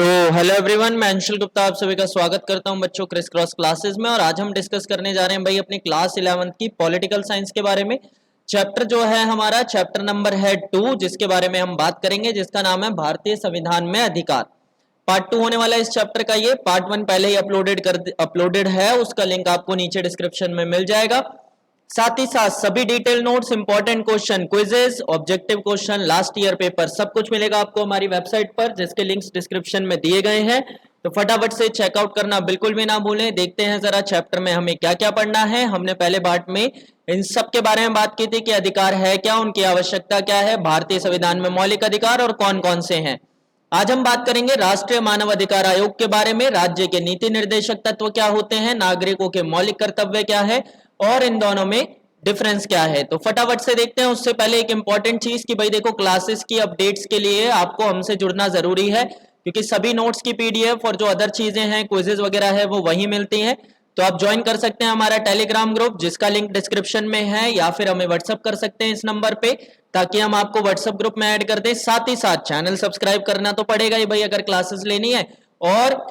Hello everyone, मैं अंशुल गुप्ता आप सभी का स्वागत करता हूं बच्चों क्रिस क्रॉस क्लासेस में। और आज हम डिस्कस करने जा रहे हैं भाई अपनी क्लास 11th की पॉलिटिकल साइंस के बारे में। चैप्टर जो है हमारा चैप्टर नंबर है 2, जिसके बारे में हम बात करेंगे, जिसका नाम है भारतीय संविधान में अधिकार। पार्ट 2 होने वाला है इस चैप्टर का। ये पार्ट 1 पहले ही अपलोडेड है, उसका लिंक आपको नीचे डिस्क्रिप्शन में मिल जाएगा। साथ ही साथ सभी detail notes, important question, quizzes, objective question, last year paper, सब कुछ मिलेगा आपको हमारी वेबसाइट पर, जिसके लिंक्स डिस्क्रिप्शन में दिए गए हैं। तो फटाफट से चेकआउट करना बिल्कुल भी ना भूलें। देखते हैं जरा चैप्टर में हमें क्या क्या पढ़ना है। हमने पहले पार्ट में इन सब के बारे में बात की थी कि अधिकार है क्या, उनकी आवश्यकता क्या है, भारतीय संविधान में मौलिक अधिकार और कौन कौन से हैं। आज हम बात करेंगे राष्ट्रीय मानव अधिकार आयोग के बारे में। राज्य के नीति निर्देशक तत्व क्या होते हैं, नागरिकों के मौलिक कर्तव्य क्या है और इन दोनों में डिफरेंस क्या है। तो फटाफट से देखते हैं। उससे पहले एक इंपॉर्टेंट चीज कि भाई देखो, क्लासेस की अपडेट्स के लिए आपको हमसे जुड़ना जरूरी है, क्योंकि सभी नोट्स की पीडीएफ और जो अदर चीजें हैं, क्विजेज वगैरह है, वो वही मिलती हैं। तो आप ज्वाइन कर सकते हैं हमारा टेलीग्राम ग्रुप, जिसका लिंक डिस्क्रिप्शन में है, या फिर हमें व्हाट्सअप कर सकते हैं इस नंबर पे, ताकि हम आपको व्हाट्सएप ग्रुप में ऐड कर दें। साथ ही साथ चैनल सब्सक्राइब करना तो पड़ेगा ही भाई, अगर क्लासेस लेनी है। और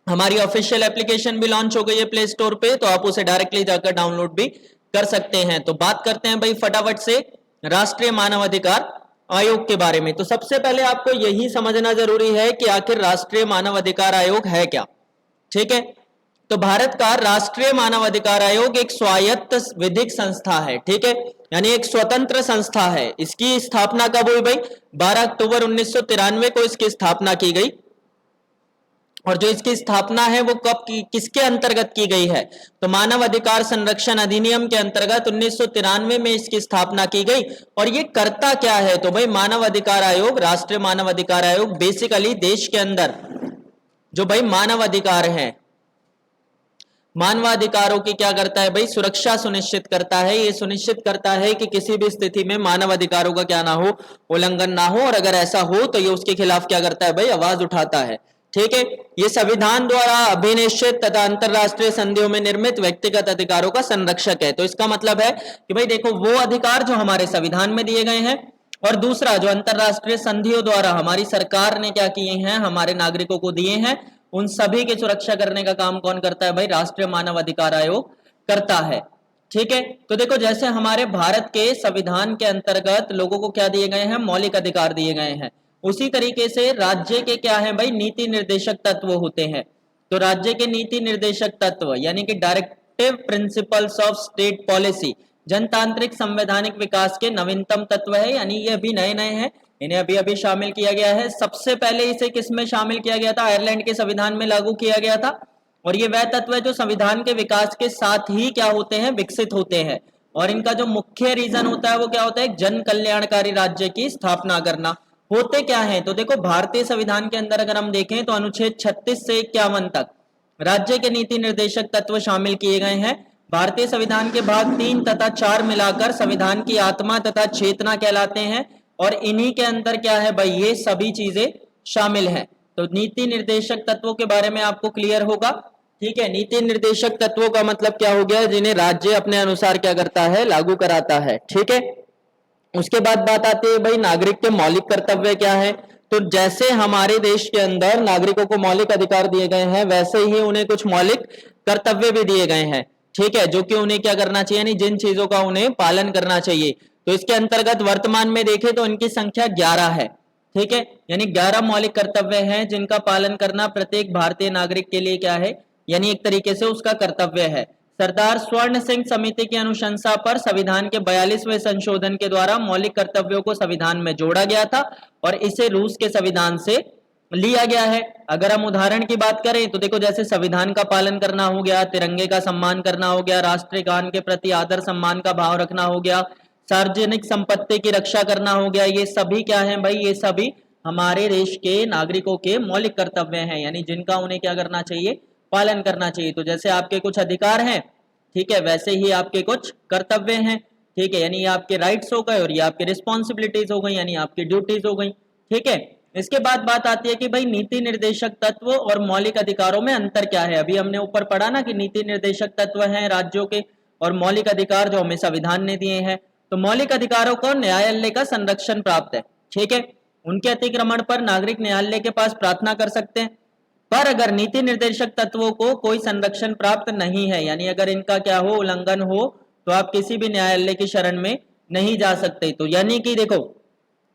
हमारी ऑफिशियल एप्लीकेशन भी लॉन्च हो गई है प्ले स्टोर पे, तो आप उसे डायरेक्टली जाकर डाउनलोड भी कर सकते हैं। तो बात करते हैं भाई फटाफट से राष्ट्रीय मानव अधिकार आयोग के बारे में। तो सबसे पहले आपको यही समझना जरूरी है कि आखिर राष्ट्रीय मानव अधिकार आयोग है क्या। ठीक है, तो भारत का राष्ट्रीय मानव अधिकार आयोग एक स्वायत्त विधिक संस्था है। ठीक है, यानी एक स्वतंत्र संस्था है। इसकी स्थापना कब हुई भाई? 12 अक्टूबर 1993 को इसकी स्थापना की गई। और जो इसकी स्थापना है वो कब की, किसके अंतर्गत की गई है? तो मानव अधिकार संरक्षण अधिनियम के अंतर्गत 1993 में इसकी स्थापना की गई। और ये करता क्या है? तो भाई मानव अधिकार आयोग, राष्ट्रीय मानव अधिकार आयोग बेसिकली देश के अंदर जो भाई मानव अधिकार हैं, मानवाधिकारों की क्या करता है भाई? सुरक्षा सुनिश्चित करता है। ये सुनिश्चित करता है कि किसी भी स्थिति में मानव अधिकारों का क्या ना हो, उल्लंघन ना हो, और अगर ऐसा हो तो ये उसके खिलाफ क्या करता है भाई? आवाज उठाता है। ठीक है, ये संविधान द्वारा अभिनिश्चित तथा अंतरराष्ट्रीय संधियों में निर्मित व्यक्तिगत अधिकारों का संरक्षक है। तो इसका मतलब है कि भाई देखो, वो अधिकार जो हमारे संविधान में दिए गए हैं, और दूसरा जो अंतरराष्ट्रीय संधियों द्वारा हमारी सरकार ने क्या किए हैं, हमारे नागरिकों को दिए हैं, उन सभी की सुरक्षा करने का काम कौन करता है भाई? राष्ट्रीय मानव अधिकार आयोग करता है। ठीक है, तो देखो जैसे हमारे भारत के संविधान के अंतर्गत लोगों को क्या दिए गए हैं? मौलिक अधिकार दिए गए हैं। उसी तरीके से राज्य के क्या है भाई? नीति निर्देशक तत्व होते हैं। तो राज्य के नीति निर्देशक तत्व यानी कि directive principles of state policy जनतांत्रिक संवैधानिक विकास के नवीनतम तत्व है। यानी ये अभी नए नए हैं, इन्हें अभी अभी शामिल किया गया है। सबसे पहले इसे किस में शामिल किया गया था? आयरलैंड के संविधान में लागू किया गया था। और ये वह तत्व है जो संविधान के विकास के साथ ही क्या होते हैं? विकसित होते हैं। और इनका जो मुख्य रीजन होता है वो क्या होता है? जन कल्याणकारी राज्य की स्थापना करना। होते क्या है? तो देखो, भारतीय संविधान के अंदर अगर हम देखें तो अनुच्छेद 36 से 51 तक राज्य के नीति निर्देशक तत्व शामिल किए गए हैं। भारतीय संविधान के भाग 3 तथा 4 मिलाकर संविधान की आत्मा तथा चेतना कहलाते हैं। और इन्हीं के अंदर क्या है भाई? ये सभी चीजें शामिल हैं। तो नीति निर्देशक तत्वों के बारे में आपको क्लियर होगा। ठीक है, नीति निर्देशक तत्वों का मतलब क्या हो गया? जिन्हें राज्य अपने अनुसार क्या करता है? लागू कराता है। ठीक है, उसके बाद बात आती है भाई नागरिक के मौलिक कर्तव्य क्या है। तो जैसे हमारे देश के अंदर नागरिकों को मौलिक अधिकार दिए गए हैं, वैसे ही उन्हें कुछ मौलिक कर्तव्य भी दिए गए हैं। ठीक है, जो कि उन्हें क्या करना चाहिए, यानी जिन चीजों का उन्हें पालन करना चाहिए। तो इसके अंतर्गत वर्तमान में देखें तो इनकी संख्या 11 है। ठीक है, यानी 11 मौलिक कर्तव्य हैं जिनका पालन करना प्रत्येक भारतीय नागरिक के लिए क्या है, यानी एक तरीके से उसका कर्तव्य है। सरदार स्वर्ण सिंह समिति की अनुशंसा पर संविधान के 42वें संशोधन के द्वारा मौलिक कर्तव्यों को संविधान में जोड़ा गया था और इसे रूस के संविधान से लिया गया है। अगर हम उदाहरण की बात करें तो देखो, जैसे संविधान का पालन करना हो गया, तिरंगे का सम्मान करना हो गया, राष्ट्रीय गान के प्रति आदर सम्मान का भाव रखना हो गया, सार्वजनिक संपत्ति की रक्षा करना हो गया। ये सभी क्या है भाई? ये सभी हमारे देश के नागरिकों के मौलिक कर्तव्य हैं, यानी जिनका उन्हें क्या करना चाहिए? पालन करना चाहिए। तो जैसे आपके कुछ अधिकार हैं, ठीक है, वैसे ही आपके कुछ कर्तव्य हैं। ठीक है, यानी ये आपके राइट्स हो गए और ये आपकी रिस्पॉन्सिबिलिटीज हो गई, यानी आपकी ड्यूटीज हो गई। ठीक है, इसके बाद बात आती है कि भाई नीति निर्देशक तत्व और मौलिक अधिकारों में अंतर क्या है। अभी हमने ऊपर पढ़ा ना कि नीति निर्देशक तत्व हैं राज्यों के, और मौलिक अधिकार जो हमें संविधान ने दिए हैं। तो मौलिक अधिकारों को न्यायालय का संरक्षण प्राप्त है। ठीक है, उनके अतिक्रमण पर नागरिक न्यायालय के पास प्रार्थना कर सकते हैं। पर अगर नीति निर्देशक तत्वों को कोई संरक्षण प्राप्त नहीं है, यानी अगर इनका क्या हो, उल्लंघन हो, तो आप किसी भी न्यायालय की शरण में नहीं जा सकते। तो यानी कि देखो,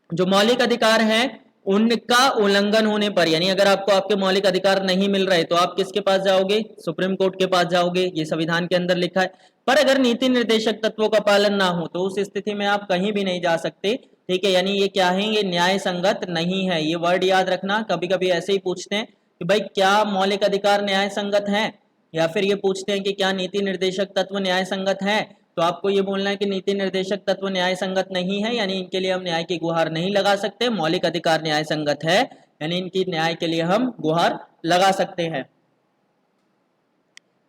जो मौलिक अधिकार हैं उनका उल्लंघन होने पर, यानी अगर आपको आपके मौलिक अधिकार नहीं मिल रहे तो आप किसके पास जाओगे, सुप्रीम कोर्ट के पास जाओगे, ये संविधान के अंदर लिखा है। पर अगर नीति निर्देशक तत्वों का पालन ना हो तो उस स्थिति में आप कहीं भी नहीं जा सकते, ठीक है। यानी ये क्या है, ये न्याय संगत नहीं है। ये वर्ड याद रखना, कभी कभी ऐसे ही पूछते हैं कि भाई क्या मौलिक अधिकार न्याय संगत है, या फिर ये पूछते हैं कि क्या नीति निर्देशक तत्व न्याय संगत है, तो आपको ये बोलना है कि नीति निर्देशक तत्व न्याय संगत नहीं है, यानी इनके लिए हम न्याय की गुहार नहीं लगा सकते। मौलिक अधिकार न्याय संगत है, यानी इनकी न्याय के लिए हम गुहार लगा सकते हैं।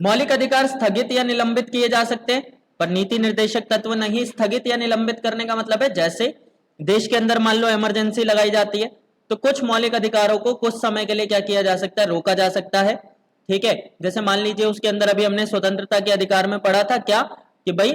मौलिक अधिकार स्थगित या निलंबित किए जा सकते हैं, पर नीति निर्देशक तत्व नहीं। स्थगित या निलंबित करने का मतलब है जैसे देश के अंदर मान लो इमरजेंसी लगाई जाती है, तो कुछ मौलिक अधिकारों को कुछ समय के लिए क्या किया जा सकता है, रोका जा सकता है, ठीक है। जैसे मान लीजिए उसके अंदर अभी हमने स्वतंत्रता के अधिकार में पढ़ा था क्या, कि भाई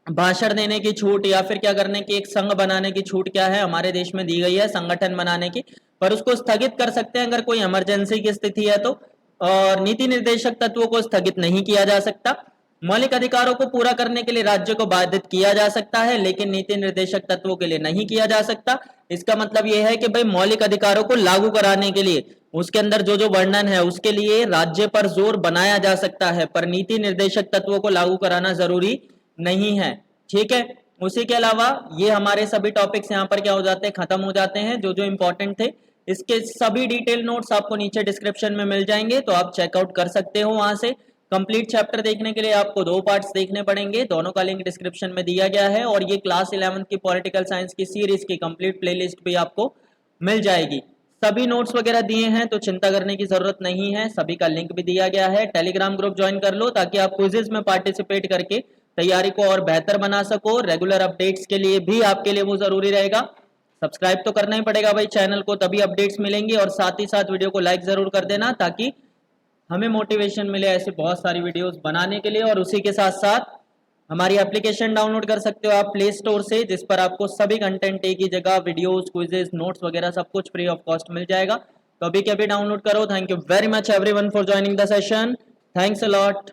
भाषण देने की छूट या फिर क्या करने की, एक संघ बनाने की छूट क्या है, हमारे देश में दी गई है, संगठन बनाने की, पर उसको स्थगित कर सकते हैं अगर कोई इमरजेंसी की स्थिति है तो। और नीति निर्देशक तत्वों को स्थगित नहीं किया जा सकता। मौलिक अधिकारों को पूरा करने के लिए राज्य को बाधित किया जा सकता है, लेकिन नीति निर्देशक तत्वों के लिए नहीं किया जा सकता। इसका मतलब यह है कि भाई मौलिक अधिकारों को लागू कराने के लिए उसके अंदर जो जो वर्णन है उसके लिए राज्य पर जोर बनाया जा सकता है, पर नीति निर्देशक तत्वों को लागू कराना जरूरी नहीं है, ठीक है। उसी के अलावा ये हमारे सभी टॉपिक्स यहाँ पर क्या हो जाते हैं, खत्म हो जाते हैं, जो जो इंपॉर्टेंट थे। इसके सभी डिटेल नोट्स आपको नीचे डिस्क्रिप्शन में मिल जाएंगे, तो आप चेकआउट कर सकते हो वहां से। कंप्लीट चैप्टर देखने के लिए आपको 2 पार्ट्स देखने पड़ेंगे, दोनों का लिंक डिस्क्रिप्शन में दिया गया है। और ये क्लास 11 की पॉलिटिकल साइंस की सीरीज की कंप्लीट प्लेलिस्ट भी आपको मिल जाएगी। सभी नोट्स वगैरह दिए हैं, तो चिंता करने की जरूरत नहीं है, सभी का लिंक भी दिया गया है। टेलीग्राम ग्रुप ज्वाइन कर लो ताकि आप क्विजेज में पार्टिसिपेट करके तैयारी को और बेहतर बना सको। रेगुलर अपडेट्स के लिए भी आपके लिए वो जरूरी रहेगा। सब्सक्राइब तो करना ही पड़ेगा भाई चैनल को, तभी अपडेट्स मिलेंगे। और साथ ही साथ वीडियो को लाइक जरूर कर देना ताकि हमें मोटिवेशन मिले ऐसे बहुत सारी वीडियोस बनाने के लिए। और उसी के साथ साथ हमारी एप्लीकेशन डाउनलोड कर सकते हो आप प्ले स्टोर से, जिस पर आपको सभी कंटेंट एक ही जगह, वीडियोस, क्विजेस, नोट्स वगैरह सब कुछ फ्री ऑफ कॉस्ट मिल जाएगा। तो अभी के अभी डाउनलोड करो। Thank you very much everyone for joining the session. Thanks a lot.